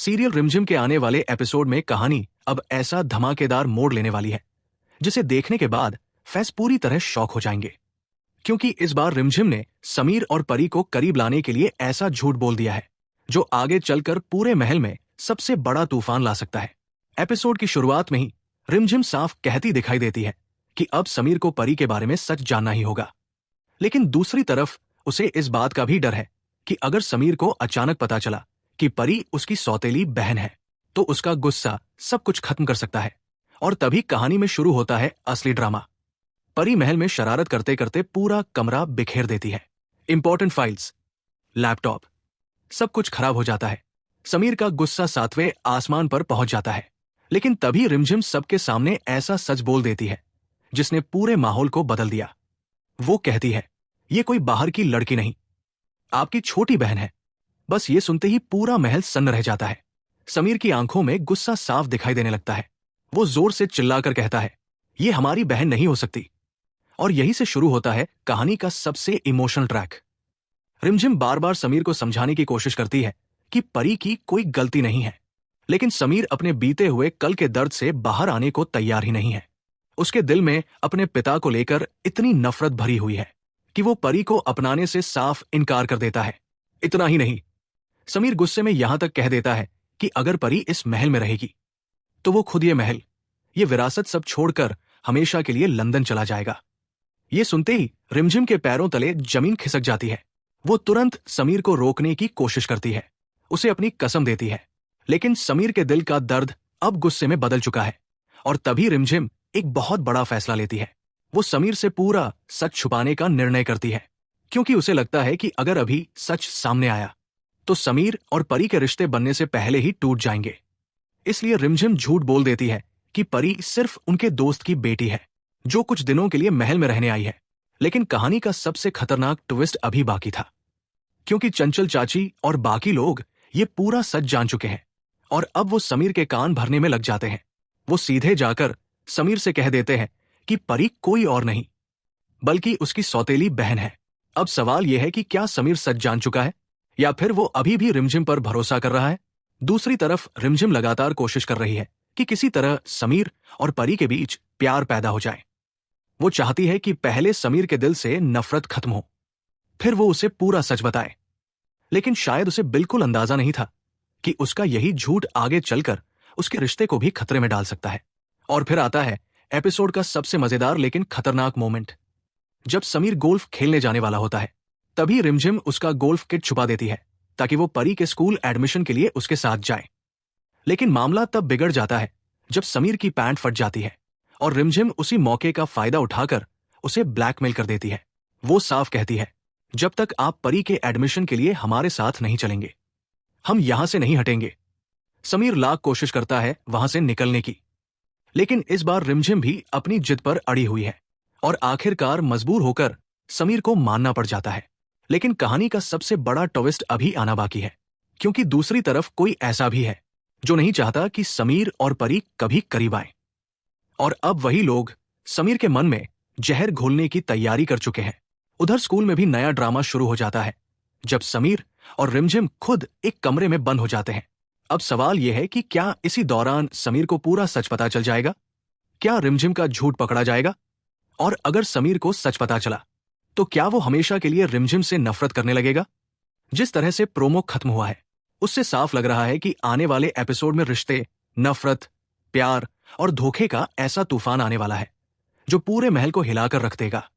Serial रिमझिम के आने वाले एपिसोड में कहानी अब ऐसा धमाकेदार मोड़ लेने वाली है जिसे देखने के बाद फैंस पूरी तरह शॉक हो जाएंगे। क्योंकि इस बार रिमझिम ने समीर और परी को करीब लाने के लिए ऐसा झूठ बोल दिया है जो आगे चलकर पूरे महल में सबसे बड़ा तूफान ला सकता है। एपिसोड की शुरुआत में ही रिमझिम साफ कहती दिखाई देती है कि अब समीर को परी के बारे में सच जानना ही होगा। लेकिन दूसरी तरफ उसे इस बात का भी डर है कि अगर समीर को अचानक पता चला कि परी उसकी सौतेली बहन है तो उसका गुस्सा सब कुछ खत्म कर सकता है। और तभी कहानी में शुरू होता है असली ड्रामा। परी महल में शरारत करते करते पूरा कमरा बिखेर देती है। इंपॉर्टेंट फाइल्स, लैपटॉप, सब कुछ खराब हो जाता है। समीर का गुस्सा 7वें आसमान पर पहुंच जाता है। लेकिन तभी रिमझिम सबके सामने ऐसा सच बोल देती है जिसने पूरे माहौल को बदल दिया। वो कहती है, ये कोई बाहर की लड़की नहीं, आपकी छोटी बहन है। बस ये सुनते ही पूरा महल सन्न रह जाता है। समीर की आंखों में गुस्सा साफ दिखाई देने लगता है। वो जोर से चिल्लाकर कहता है, ये हमारी बहन नहीं हो सकती। और यहीं से शुरू होता है कहानी का सबसे इमोशनल ट्रैक। रिमझिम बार बार समीर को समझाने की कोशिश करती है कि परी की कोई गलती नहीं है, लेकिन समीर अपने बीते हुए कल के दर्द से बाहर आने को तैयार ही नहीं है। उसके दिल में अपने पिता को लेकर इतनी नफरत भरी हुई है कि वो परी को अपनाने से साफ इनकार कर देता है। इतना ही नहीं, समीर गुस्से में यहां तक कह देता है कि अगर परी इस महल में रहेगी तो वो खुद ये महल, ये विरासत सब छोड़कर हमेशा के लिए लंदन चला जाएगा। ये सुनते ही रिमझिम के पैरों तले जमीन खिसक जाती है। वो तुरंत समीर को रोकने की कोशिश करती है, उसे अपनी कसम देती है। लेकिन समीर के दिल का दर्द अब गुस्से में बदल चुका है। और तभी रिमझिम एक बहुत बड़ा फैसला लेती है। वो समीर से पूरा सच छुपाने का निर्णय करती है, क्योंकि उसे लगता है कि अगर अभी सच सामने आया तो समीर और परी के रिश्ते बनने से पहले ही टूट जाएंगे। इसलिए रिमझिम झूठ बोल देती है कि परी सिर्फ उनके दोस्त की बेटी है जो कुछ दिनों के लिए महल में रहने आई है। लेकिन कहानी का सबसे खतरनाक ट्विस्ट अभी बाकी था, क्योंकि चंचल चाची और बाकी लोग ये पूरा सच जान चुके हैं और अब वो समीर के कान भरने में लग जाते हैं। वो सीधे जाकर समीर से कह देते हैं कि परी कोई और नहीं बल्कि उसकी सौतेली बहन है। अब सवाल यह है कि क्या समीर सच जान चुका है या फिर वो अभी भी रिमझिम पर भरोसा कर रहा है। दूसरी तरफ रिमझिम लगातार कोशिश कर रही है कि किसी तरह समीर और परी के बीच प्यार पैदा हो जाए। वो चाहती है कि पहले समीर के दिल से नफरत खत्म हो, फिर वो उसे पूरा सच बताए। लेकिन शायद उसे बिल्कुल अंदाजा नहीं था कि उसका यही झूठ आगे चलकर उसके रिश्ते को भी खतरे में डाल सकता है। और फिर आता है एपिसोड का सबसे मजेदार लेकिन खतरनाक मोमेंट। जब समीर गोल्फ खेलने जाने वाला होता है तभी रिमझिम उसका गोल्फ किट छुपा देती है ताकि वो परी के स्कूल एडमिशन के लिए उसके साथ जाए। लेकिन मामला तब बिगड़ जाता है जब समीर की पैंट फट जाती है और रिमझिम उसी मौके का फायदा उठाकर उसे ब्लैकमेल कर देती है। वो साफ कहती है, जब तक आप परी के एडमिशन के लिए हमारे साथ नहीं चलेंगे हम यहां से नहीं हटेंगे। समीर लाख कोशिश करता है वहां से निकलने की, लेकिन इस बार रिमझिम भी अपनी जिद पर अड़ी हुई है और आखिरकार मजबूर होकर समीर को मानना पड़ जाता है। लेकिन कहानी का सबसे बड़ा ट्विस्ट अभी आना बाकी है, क्योंकि दूसरी तरफ कोई ऐसा भी है जो नहीं चाहता कि समीर और परी कभी करीब आए। और अब वही लोग समीर के मन में जहर घोलने की तैयारी कर चुके हैं। उधर स्कूल में भी नया ड्रामा शुरू हो जाता है जब समीर और रिमझिम खुद एक कमरे में बंद हो जाते हैं। अब सवाल यह है कि क्या इसी दौरान समीर को पूरा सच पता चल जाएगा? क्या रिमझिम का झूठ पकड़ा जाएगा? और अगर समीर को सच पता चला तो क्या वो हमेशा के लिए रिमझिम से नफरत करने लगेगा? जिस तरह से प्रोमो खत्म हुआ है उससे साफ लग रहा है कि आने वाले एपिसोड में रिश्ते, नफरत, प्यार और धोखे का ऐसा तूफान आने वाला है जो पूरे महल को हिलाकर रख देगा।